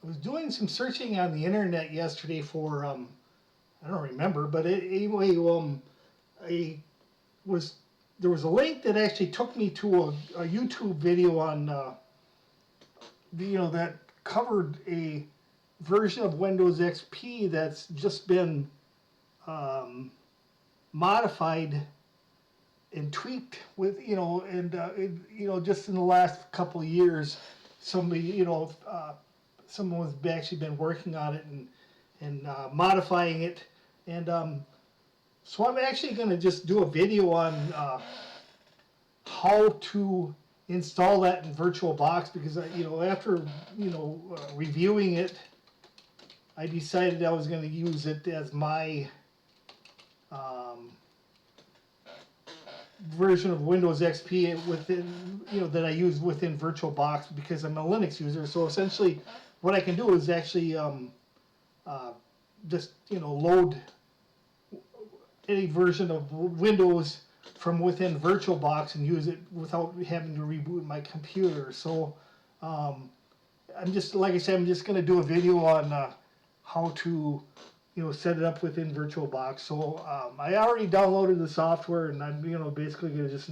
I was doing some searching on the internet yesterday for I don't remember, but anyway, I was there was a link that actually took me to a YouTube video on that covered a version of Windows XP that's just been um, modified and tweaked with just in the last couple of years, somebody someone has actually been working on it and modifying it, and so I'm actually going to just do a video on how to install that in VirtualBox, because after reviewing it, I decided I was going to use it as my um, version of Windows XP within that I use within VirtualBox, because I'm a Linux user. So essentially, what I can do is actually uh, just load any version of Windows from within VirtualBox and use it without having to reboot my computer. So I'm just, like I said, I'm just going to do a video on how to set it up within VirtualBox. So I already downloaded the software, and I'm basically going to just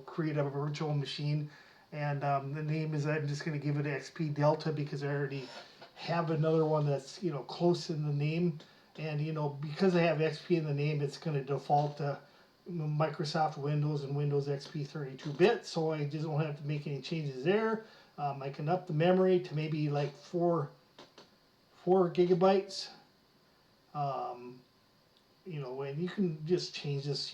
create a virtual machine, and the name is, I'm just going to give it XP Delta, because I already have another one that's close in the name, and because I have XP in the name, it's going to default to Microsoft Windows and Windows XP 32-bit, so I just don't have to make any changes there. I can up the memory to maybe like 4 gigabytes. Um, and you can just change this,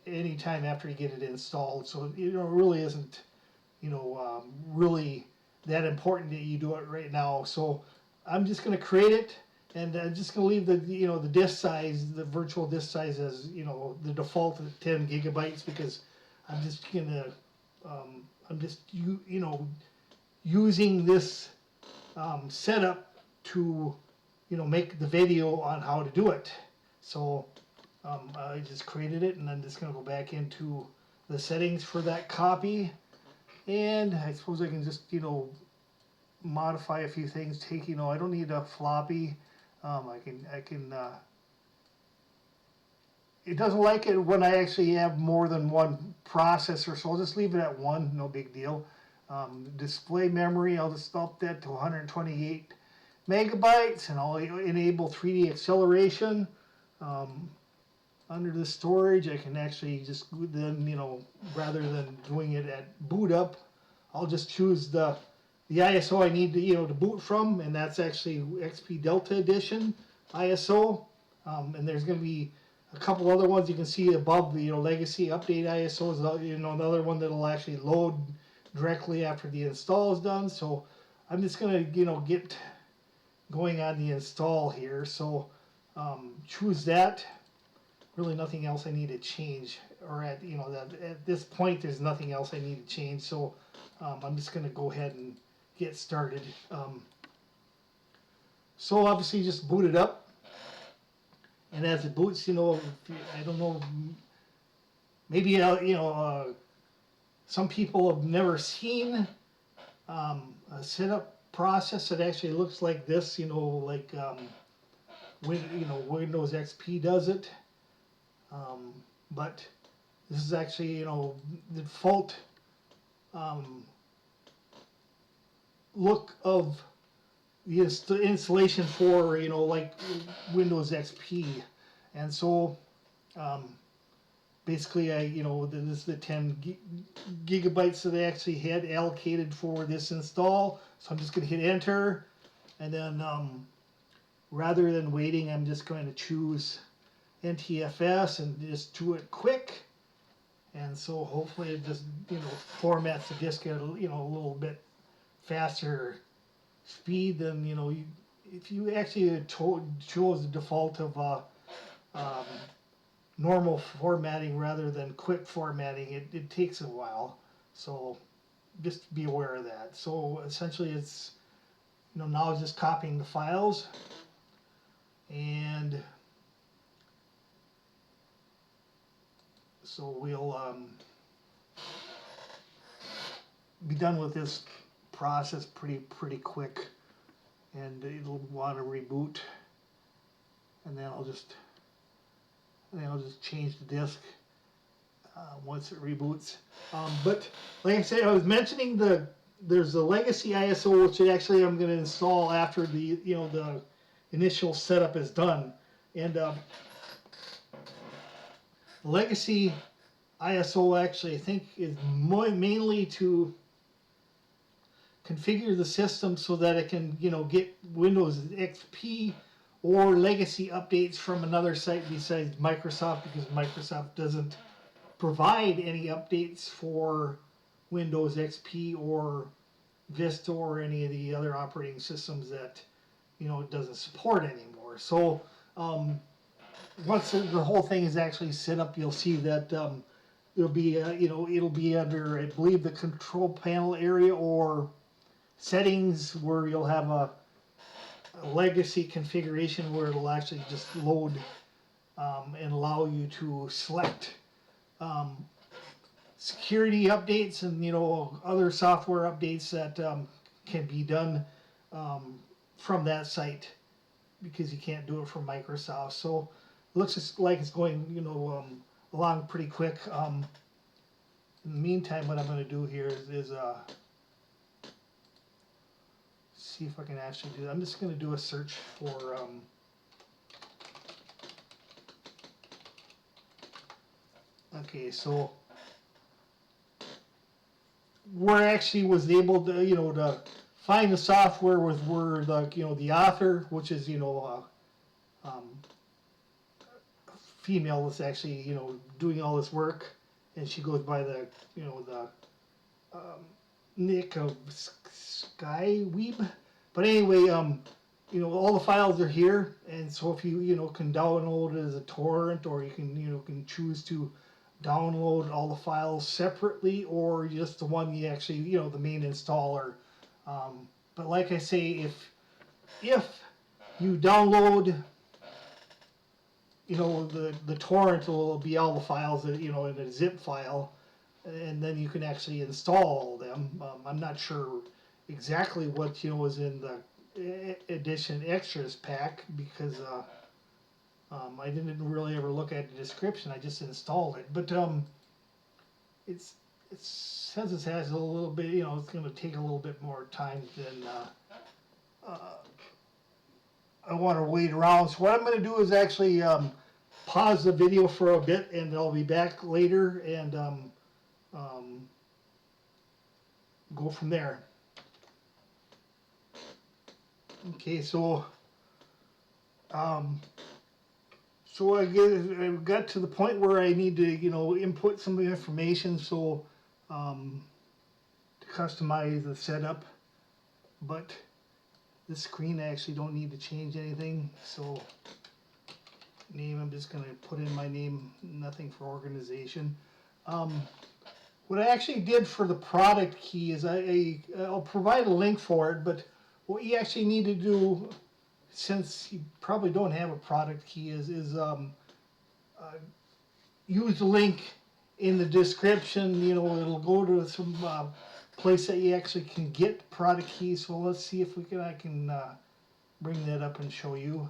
anytime after you get it installed. So it really isn't, really that important that you do it right now. So I'm just going to create it, and I'm just going to leave the disk size, the virtual disk size, as the default of 10 gigabytes, because I'm just gonna, I'm just using this setup to make the video on how to do it. So I just created it, and I'm just going to go back into the settings for that copy, and I suppose I can just modify a few things. Take I don't need a floppy. I can it doesn't like it when I actually have more than one processor, so I'll just leave it at one, no big deal. Display memory, I'll just up that to 128 megabytes, and I'll enable 3D acceleration. Um, Under the storage, I can actually just then, rather than doing it at boot up, I'll just choose the ISO I need to boot from, and that's actually XP Delta Edition ISO. And there's going to be a couple other ones you can see above the legacy update ISOs. Another one that'll actually load directly after the install is done. So I'm just going to get going on the install here. So choose that. Really nothing else I need to change, or at this point there's nothing else I need to change. So I'm just going to go ahead and get started. So obviously just boot it up, and as it boots, I don't know, maybe some people have never seen a setup process that actually looks like this. Like Windows XP does it, but this is actually the default look of the installation for like Windows XP. And so basically this is the 10 gigabytes that I actually had allocated for this install. So I'm just going to hit enter, and then rather than waiting, I'm just going to choose NTFS and just do it quick. And so hopefully it just formats the disk at a little bit faster speed than if you actually chose the default of um, normal formatting rather than quick formatting. It takes a while, so just be aware of that. So essentially it's now it's just copying the files, and so we'll be done with this process pretty quick. and it'll want to reboot, and then I'll just change the disk once it reboots. But like I said, I was mentioning there's a legacy ISO which actually I'm going to install after the the initial setup is done, and legacy ISO actually I think is mainly to configure the system so that it can get Windows XP or legacy updates from another site besides Microsoft, because Microsoft doesn't provide any updates for Windows XP or Vista or any of the other operating systems that it doesn't support anymore. So once the whole thing is actually set up, you'll see that it'll be it'll be under, I believe, the control panel area or settings, where you'll have a legacy configuration where it'll actually just load and allow you to select security updates and other software updates that can be done from that site, because you can't do it from Microsoft. So it looks just like it's going along pretty quick. In the meantime, what I'm going to do here is see if I can actually do that. I'm just going to do a search for okay, so where I actually was able to to find the software with where the author, which is female, that's actually doing all this work, and she goes by the the nick of Skyweeb. But anyway, all the files are here, and so if you can download it as a torrent, or you can choose to download all the files separately, or just the one you actually the main installer. But like I say, if you download the torrent, will be all the files that in a zip file, and then you can actually install them. I'm not sure exactly what was in the edition extras pack, because I didn't really ever look at the description. I just installed it, but it says it has a little bit. It's going to take a little bit more time than I want to wait around. So what I'm going to do is actually pause the video for a bit, and I'll be back later and go from there. Okay, so I got to the point where I need to input some information, so to customize the setup. But this screen, I actually don't need to change anything. So name, I'm just going to put in my name, nothing for organization. What I actually did for the product key is I'll provide a link for it, but what you actually need to do, since you probably don't have a product key, is use the link in the description. It'll go to some place that you actually can get product keys. So let's see if I can bring that up and show you.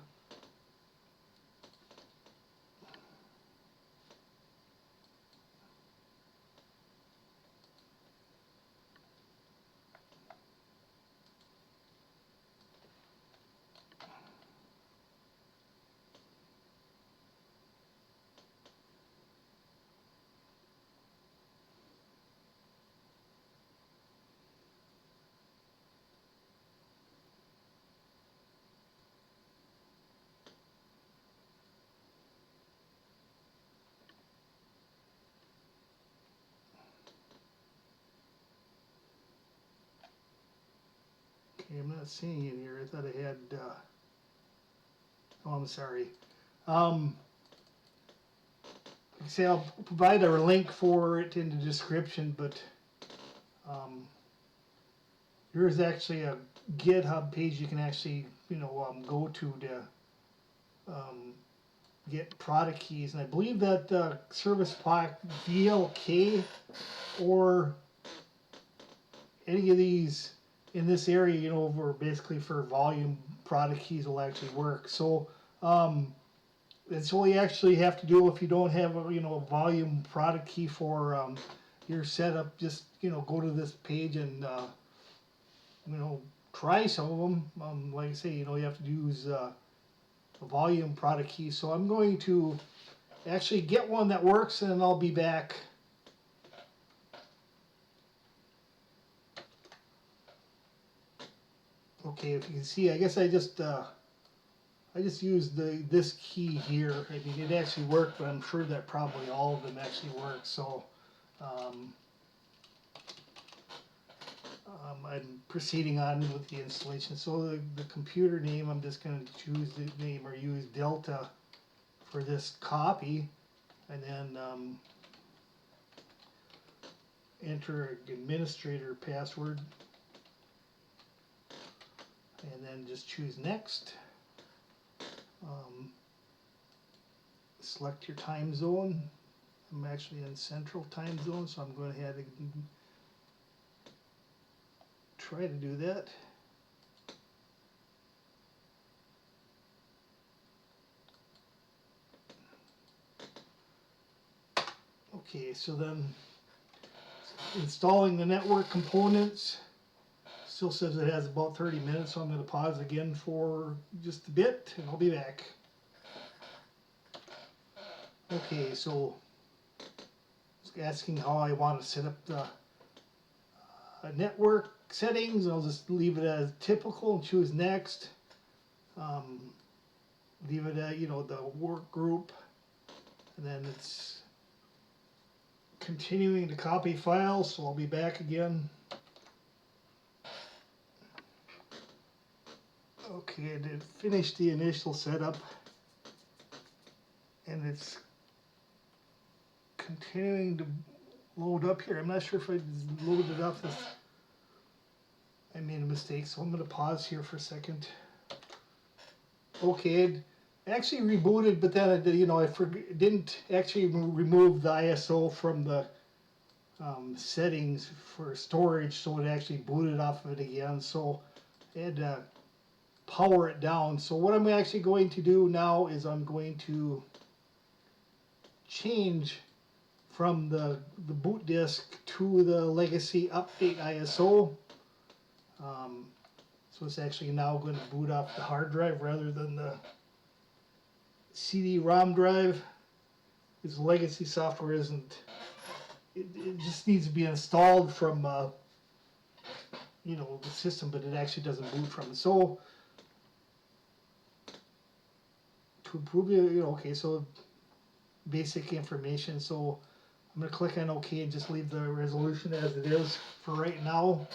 Okay, I'm not seeing it here. I thought I had. Oh, I'm sorry. Like I say, I'll provide a link for it in the description, but there is actually a GitHub page you can actually go to get product keys, and I believe that service pack VLK or any of these in this area, you know, where basically for volume product keys will actually work. So that's all you actually have to do if you don't have a, you know, a volume product key for your setup. Just, you know, go to this page and you know, try some of them. Like I say, you know, you have to use a volume product key. So I'm going to actually get one that works, and then I'll be back. Okay, if you can see, I guess I just used this key here. I mean, it actually worked, but I'm sure that probably all of them actually work. So I'm proceeding on with the installation. So the computer name, I'm just going to choose the name or use Delta for this copy, and then enter administrator password, and then just choose next. Select your time zone. I'm actually in Central Time Zone, so I'm going ahead and try to do that. Okay, so then installing the network components. Still says it has about 30 minutes, so I'm going to pause again for just a bit, and I'll be back. Okay, so it's asking how I want to set up the network settings. I'll just leave it as typical and choose next. Leave it at, you know, the work group, and then it's continuing to copy files, so I'll be back again. Okay, I did finish the initial setup, and it's continuing to load up here. I'm not sure if I loaded up this. I made a mistake, so I'm going to pause here for a second. Okay, it actually rebooted, but then you know, I didn't actually remove the ISO from the settings for storage, so it actually booted off of it again. So I had to power it down. So what I'm actually going to do now is I'm going to change from the boot disk to the legacy update ISO. So it's actually now going to boot off the hard drive rather than the CD-ROM drive. Because legacy software isn't, it just needs to be installed from you know, the system, but it actually doesn't boot from it. So to prove it, you know, okay, so basic information. So I'm going to click on OK and just leave the resolution as it is for right now.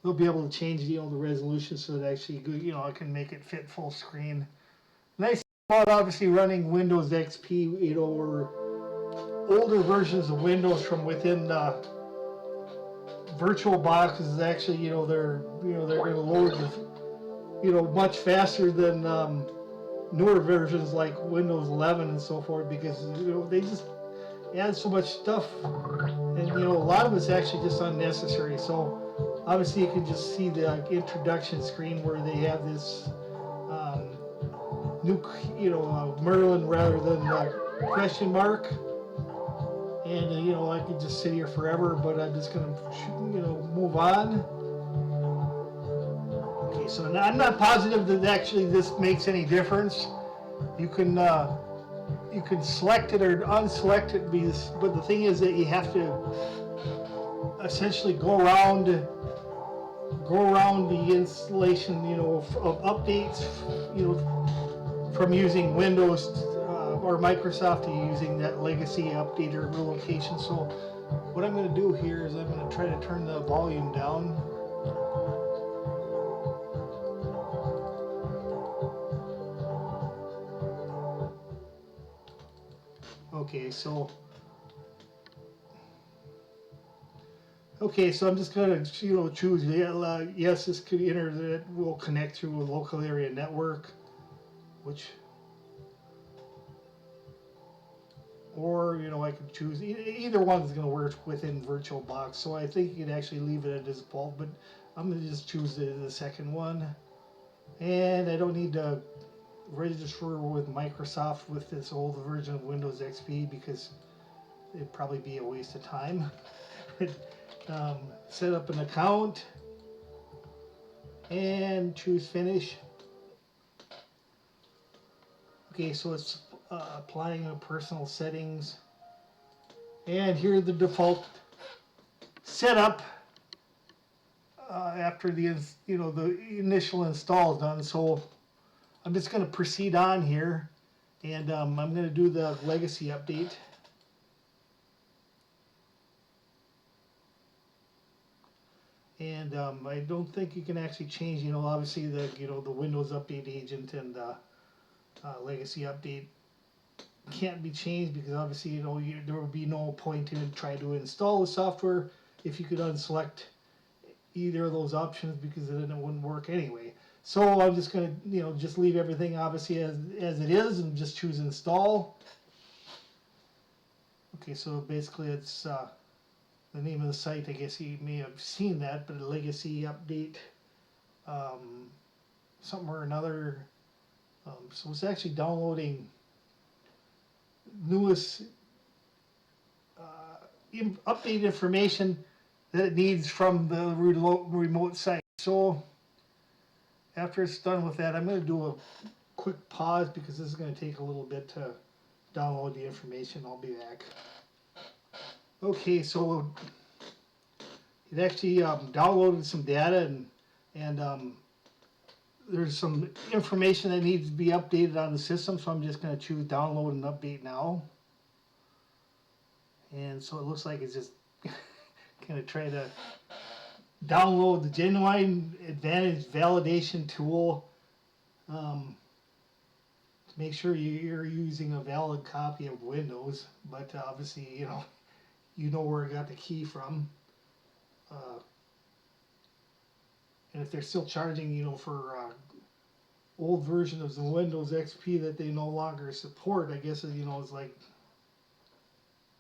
We'll be able to change, you know, the resolution so that actually, you know, I can make it fit full screen. Nice about obviously running Windows XP, you know, or older versions of Windows from within Virtualbox is actually, you know, they're going to load, you know, much faster than newer versions like Windows 11 and so forth, because, you know, they just add so much stuff, and, you know, a lot of it's actually just unnecessary. So obviously you can just see the introduction screen where they have this new, you know, Merlin rather than question mark, and you know, I could just sit here forever, but I'm just gonna, you know, move on. Okay, so now I'm not positive that actually this makes any difference. You can select it or unselect it, but the thing is that you have to essentially go around the installation, you know, of updates, you know, from using Windows or Microsoft to using that legacy update or relocation. So what I'm going to do here is I'm going to try to turn the volume down. Okay, so I'm just going to, you know, choose yes, this internet will connect to a local area network, which or I could choose either one is going to work within VirtualBox. So I think you can actually leave it at default, but I'm going to just choose the second one, and I don't need to register with Microsoft with this old version of Windows XP because it'd probably be a waste of time. Set up an account and choose finish. Okay, so it's applying a personal settings, and here are the default setup after the the initial install is done. So I'm just going to proceed on here, and I'm going to do the legacy update. And I don't think you can actually change, obviously the Windows Update Agent and Legacy Update can't be changed because obviously there would be no point in trying to install the software if you could unselect either of those options, because then it wouldn't work anyway. So I'm just gonna just leave everything obviously as it is and just choose install. Okay, so basically it's the name of the site, I guess you may have seen that, but a legacy update, something or another. So it's actually downloading newest update information that it needs from the remote site. So after it's done with that, I'm going to do a quick pause because this is going to take a little bit to download the information. I'll be back. Okay, so it actually downloaded some data, and there's some information that needs to be updated on the system, so I'm just going to choose download and update now. And so it looks like it's just going to try to download the Genuine Advantage Validation Tool to make sure you're using a valid copy of Windows, but obviously you know where I got the key from. And if they're still charging, for old version of the Windows XP that they no longer support, I guess, it's like,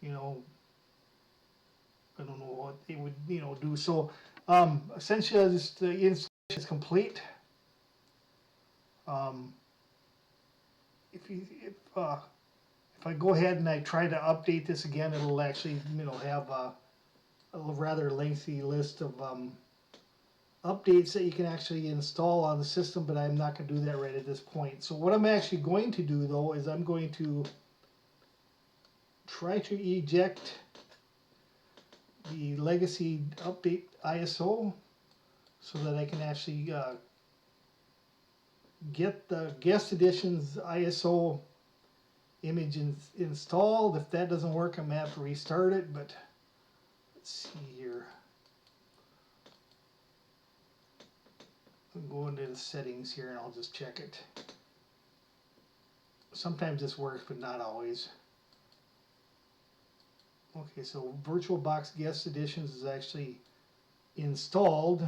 I don't know what they would, do. So, essentially, just the installation is complete. If I go ahead and I try to update this again, it'll actually, have a rather lengthy list of updates that you can actually install on the system, but I'm not going to do that right at this point. So what I'm actually going to do though is I'm going to try to eject the legacy update ISO so that I can actually get the guest editions ISO image installed. If that doesn't work, I'm going to have to restart it, but let's see here. I'll go into the settings here and I'll just check it. Sometimes this works, but not always. Okay, so VirtualBox Guest Editions is actually installed.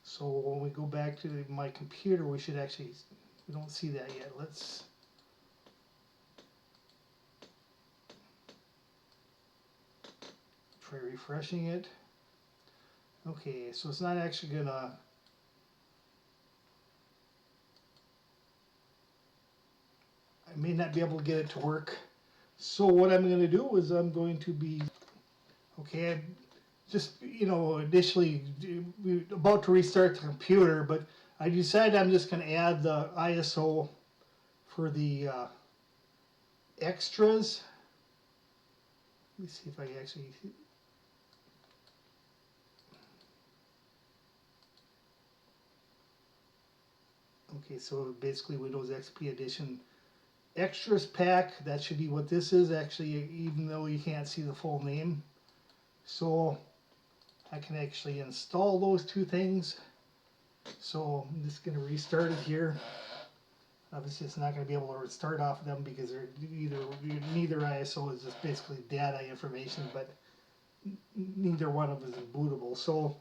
So when we go back to my computer, we don't see that yet. Let's try refreshing it. Okay, so it's not actually gonna I may not be able to get it to work. So what I'm going to do is I'm going to be, okay, I'm just, initially about to restart the computer, but I decided I'm just going to add the ISO for the extras. Let me see if I actually, okay, so basically Windows XP Edition Extras Pack, that should be what this is actually, even though you can't see the full name. So I can actually install those two things. So I'm just going to restart it here. Obviously it's not going to be able to start off of them because they're neither ISO is just basically data information, but neither one of them is bootable. So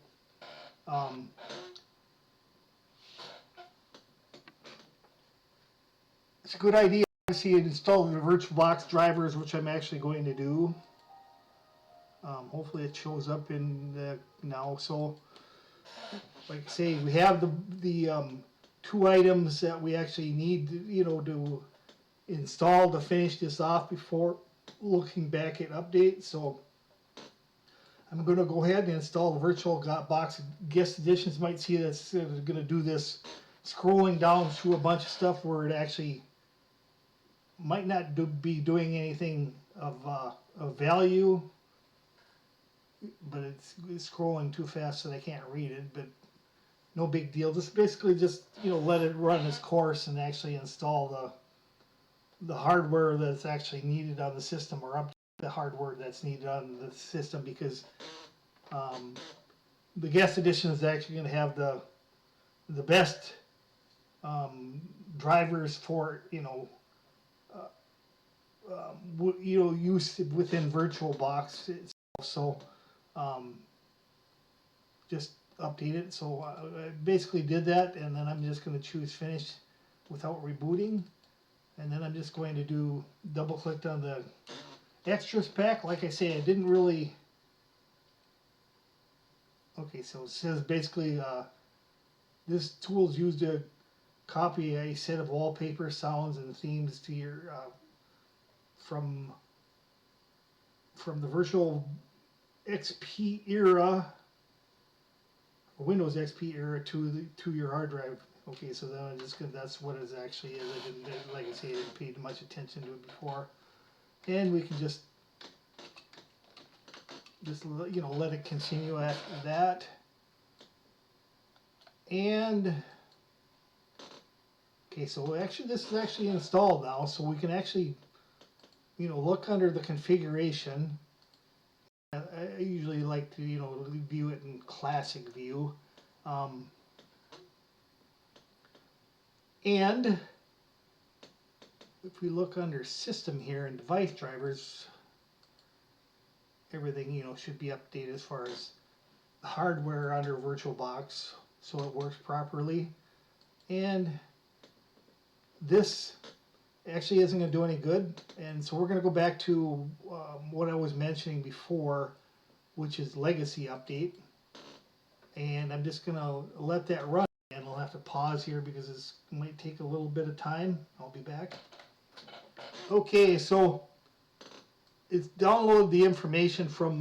it's a good idea see it installed the Virtualbox drivers, which I'm actually going to do. Hopefully it shows up in the now. So, like I say, we have the two items that we actually need, to install to finish this off before looking back at updates. So I'm going to go ahead and install the Virtualbox guest editions. Might see that's going to do this scrolling down through a bunch of stuff where it actually might not be doing anything of value, but it's scrolling too fast so I can't read it. But no big deal. Just basically just let it run its course and actually install the hardware that's actually needed on the system, or up the hardware that's needed on the system, because the guest edition is actually going to have the best drivers for use within VirtualBox itself. So just update it. So I basically did that, and then I'm just going to choose finish without rebooting, and then I'm just going to double click on the extras pack. Like I say, I didn't really. Okay, so it says basically this tool is used to copy a set of wallpaper, sounds, and themes to your from the Virtual XP era, or Windows XP era, to your hard drive. Okay, so then I'm just gonna, that's what it actually is. I didn't, like I say, I didn't pay much attention to it before, and we can just let it continue after that. And okay, so actually this is actually installed now, so we can actually look under the configuration. I usually like to view it in classic view, and if we look under system here and device drivers, everything should be updated as far as the hardware under VirtualBox, so it works properly. And this actually isn't going to do any good, and so we're going to go back to what I was mentioning before, which is legacy update, and I'm just going to let that run, and I'll have to pause here because it might take a little bit of time. I'll be back. Okay, so it's downloaded the information from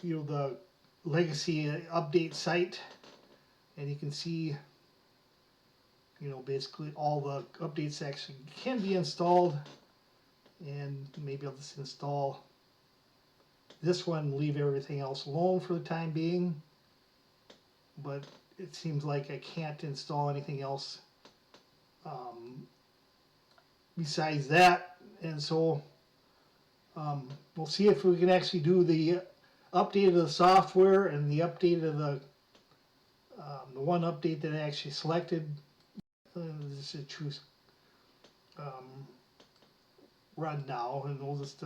the legacy update site, and you can see basically all the updates actually can be installed. And maybe I'll just install this one, leave everything else alone for the time being, but it seems like I can't install anything else besides that. And so we'll see if we can actually do the update of the software and the update of the one update that I actually selected. This is choose run now, and we'll just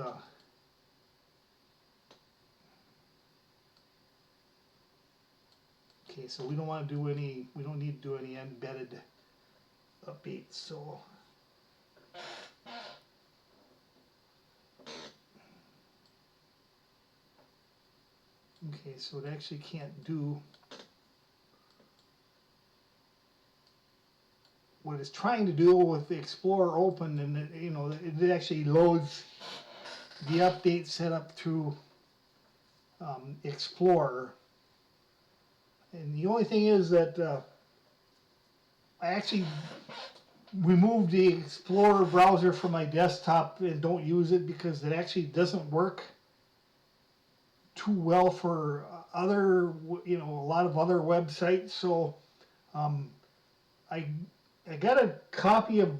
okay, so we don't want to do any, we don't need to do any embedded updates, so okay, so it actually can't do what it's trying to do with the Explorer open, and it actually loads the update set up through Explorer. And the only thing is that I actually removed the Explorer browser from my desktop and don't use it because it actually doesn't work too well for other, a lot of other websites. So I got a copy of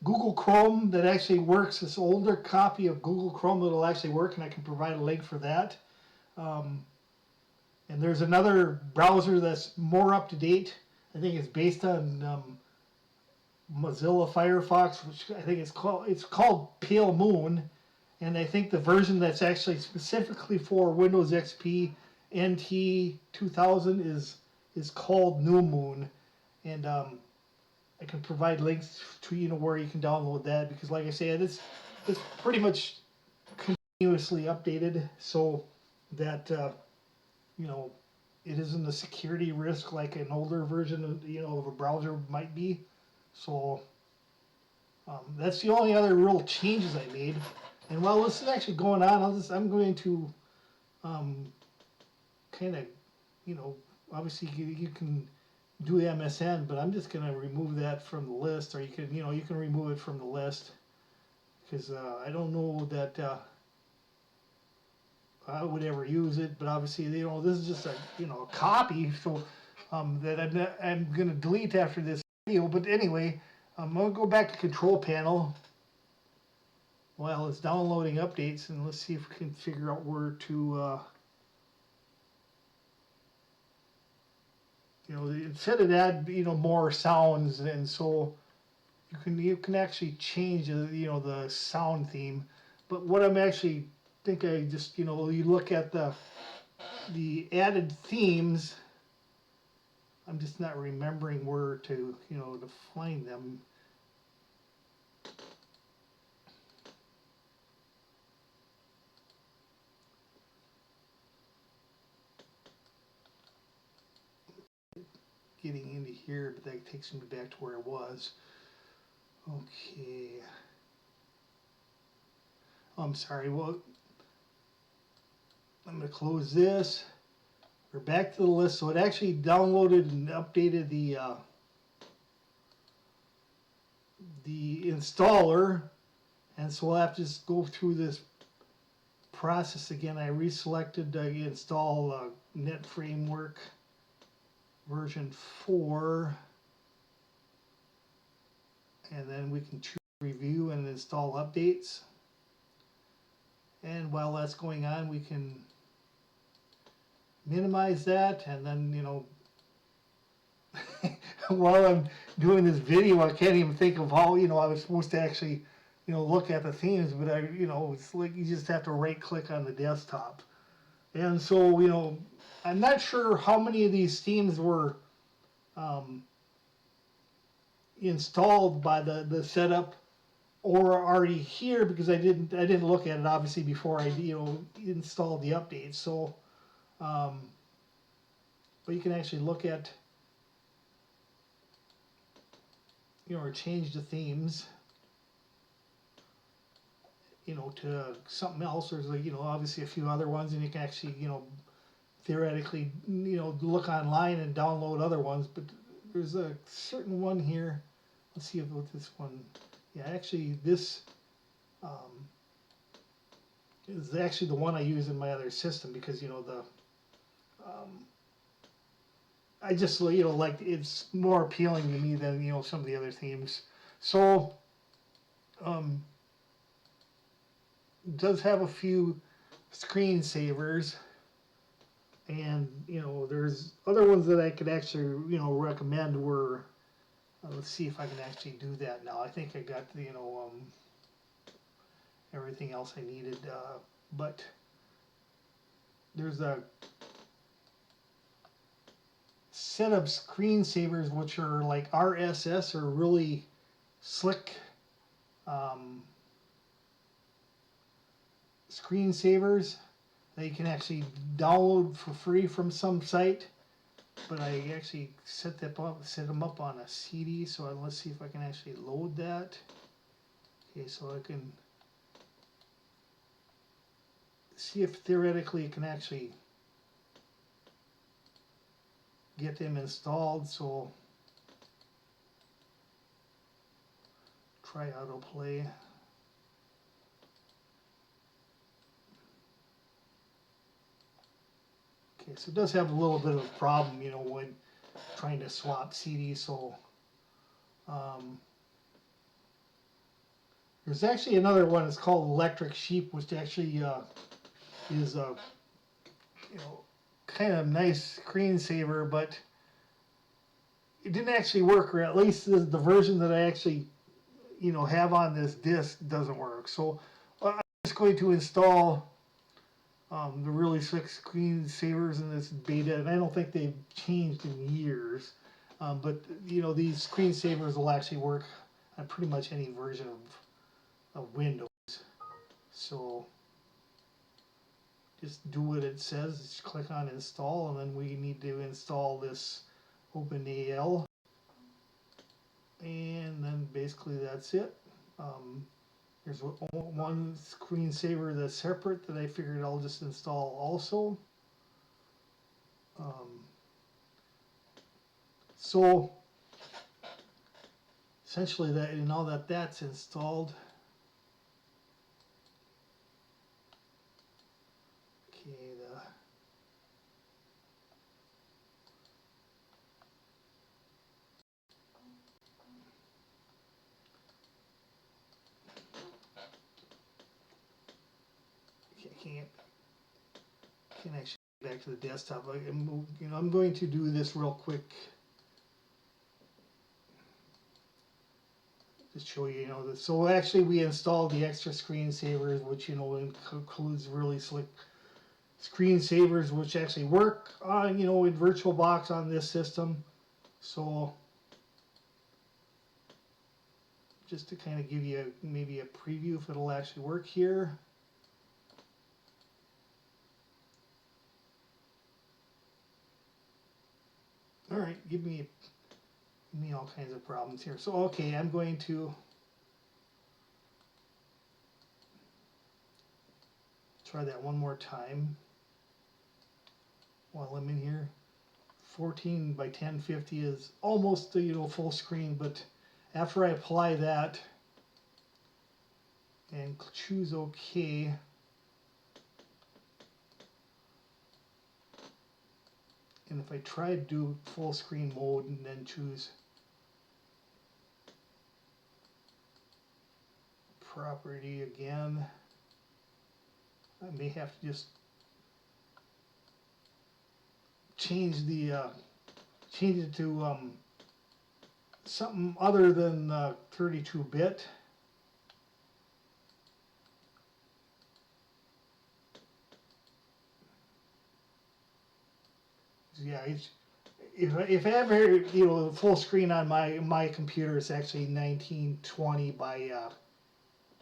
Google Chrome that actually works, this older copy of Google Chrome that'll actually work, and I can provide a link for that. And there's another browser that's more up to date. I think it's based on Mozilla Firefox, which I think it's called Palemoon, and I think the version that's actually specifically for Windows XP NT 2000 is called Newmoon. And I can provide links to where you can download that, because like I said, it's pretty much continuously updated, so that you know it isn't a security risk like an older version of a browser might be. So that's the only other real changes I made. And while this is actually going on, I'm going to kind of, obviously you can do MSN, but I'm just going to remove that from the list, or you can remove it from the list, because I don't know that I would ever use it. But obviously, this is just a copy, so that I'm going to delete after this video. But anyway, I'm going to go back to control panel while it's downloading updates, and let's see if we can figure out where to it said it had more sounds, and so you can actually change the sound theme. But what I'm actually think I just you look at the added themes. I'm just not remembering where to to find them. Getting into here, but that takes me back to where I was. Okay. I'm sorry. Well, I'm going to close this. We're back to the list. So it actually downloaded and updated the installer, and so we'll have to just go through this process again. I reselected install Net Framework version 4, and then we can choose review and install updates. And while that's going on, we can minimize that, and then while I'm doing this video, I can't even think of how I was supposed to actually look at the themes, but it's like you just have to right click on the desktop. And so I'm not sure how many of these themes were installed by the setup or already here, because I didn't look at it obviously before I installed the updates. So but you can actually look at or change the themes to something else. There's obviously a few other ones, and you can actually theoretically look online and download other ones. But there's a certain one here. Let's see about this one. Yeah, actually this is actually the one I use in my other system, because I just like it's more appealing to me than some of the other themes. So it does have a few screensavers, and there's other ones that I could actually recommend were let's see if I can actually do that now. I think I got the everything else I needed, but there's a set of screensavers which are like RSS, or really slick screensavers that you can actually download for free from some site. But I actually set them up on a CD. So let's see if I can actually load that. Okay, so I can see if theoretically it can actually get them installed. So try autoplay. Okay, so it does have a little bit of a problem, when trying to swap CDs. So there's actually another one. It's called Electric Sheep, which actually is a kind of nice screensaver, but it didn't actually work, or at least the version that I actually have on this disc doesn't work. So I'm just going to install the really slick screensavers in this beta, and I don't think they've changed in years. But you know, these screensavers will actually work on pretty much any version of Windows. So just do what it says, just click on install, and then we need to install this OpenAL, and then basically that's it. There's one screensaver that's separate that I figured I'll just install also. So essentially that, now that that's installed, okay, can't actually get back to the desktop. I'm going to do this real quick. Just show you, this. So actually we installed the extra screensavers, which, includes really slick screensavers, which actually work on, in VirtualBox on this system. So just to kind of give you maybe a preview if it'll actually work here. All right, give me all kinds of problems here. So okay, I'm going to try that one more time while I'm in here. 14 by 1050 is almost full screen, but after I apply that and choose OK, and if I try to do full screen mode and then choose property again, I may have to just change it to something other than 32-bit. Yeah, if I ever full screen on my computer, it's actually 1920 by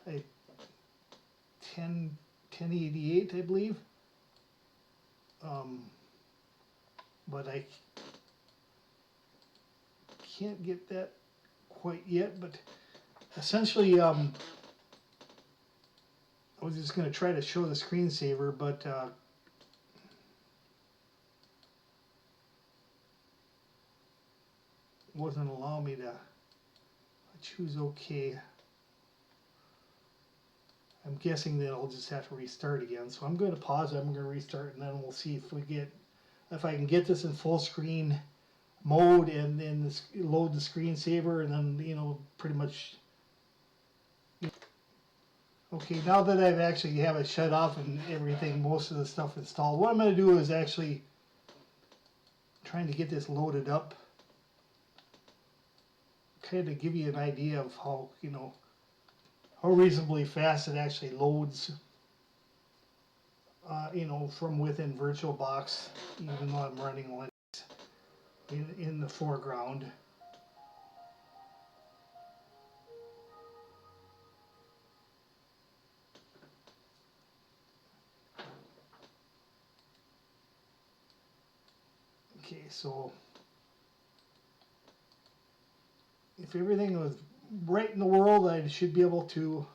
1088, I believe. But I can't get that quite yet. But essentially, I was just going to try to show the screensaver, but wasn't allowing me to choose OK. I'm guessing that I'll just have to restart again. So I'm going to pause it. I'm going to restart, and then we'll see if I can get this in full screen mode and then load the screensaver, and then pretty much. Okay, now that I've actually have it shut off and everything, most of the stuff installed, what I'm going to do is actually trying to get this loaded up, kind of give you an idea of how how reasonably fast it actually loads, from within VirtualBox, even though I'm running Linux in the foreground. Okay, so if everything was right in the world, I should be able to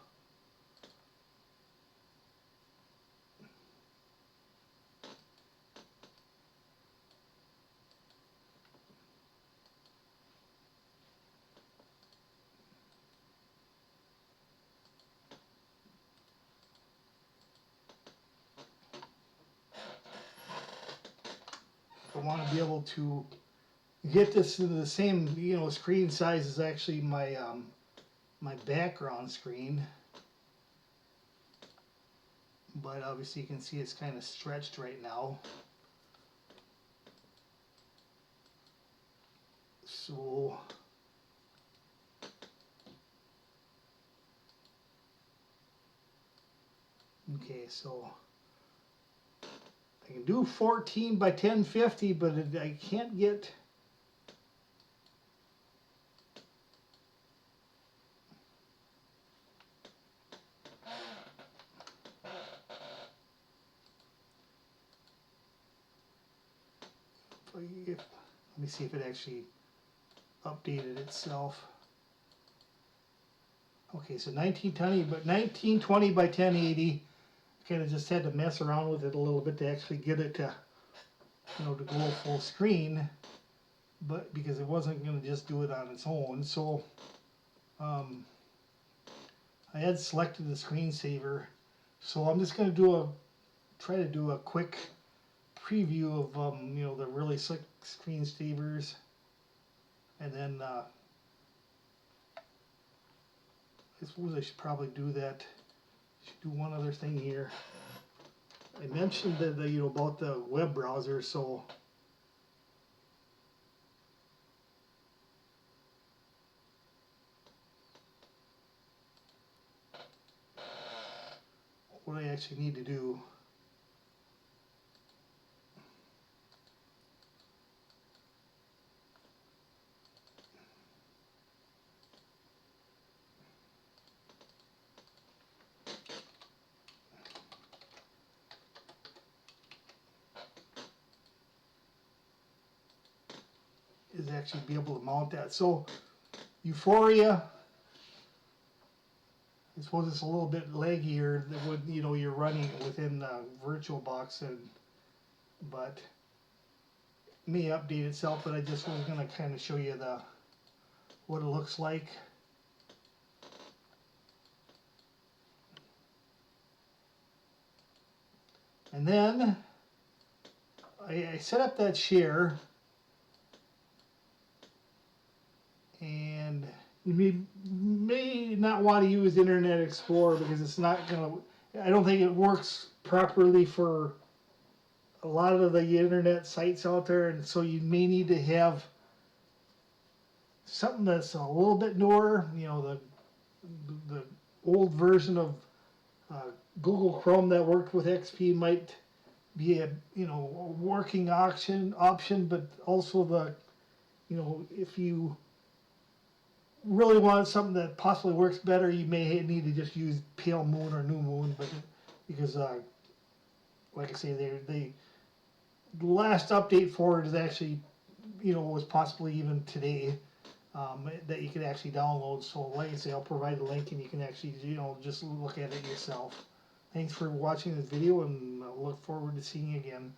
want to be able to get this into the same screen size as actually my my background screen, but obviously you can see it's kind of stretched right now. So okay, so I can do 14 by 1050, but I can't get let me see if it actually updated itself. Okay, so 1920 by 1080. Kind of just had to mess around with it a little bit to actually get it to, to go full screen, but because it wasn't going to just do it on its own. So I had selected the screensaver, so I'm just going to try to do a quick preview of the really slick screensavers, and then I suppose I should probably do that. Should do one other thing here. I mentioned that about the web browser, so what I actually need to do is actually be able to mount that. So Euphoria, I suppose it's a little bit laggier than when you're running within Virtualbox, but it may update itself. But I just was going to kind of show you what it looks like. And then I set up that share, and you may not want to use Internet Explorer because it's not going to, I don't think it works properly for a lot of the internet sites out there, and so you may need to have something that's a little bit newer, the old version of Google Chrome that worked with XP might be a working option, but also if you really want something that possibly works better, you may need to just use Palemoon or Newmoon, but because like I say, the last update for it is actually was possibly even today, that you can actually download. So like I say, I'll provide a link and you can actually just look at it yourself. Thanks for watching this video, and I look forward to seeing you again.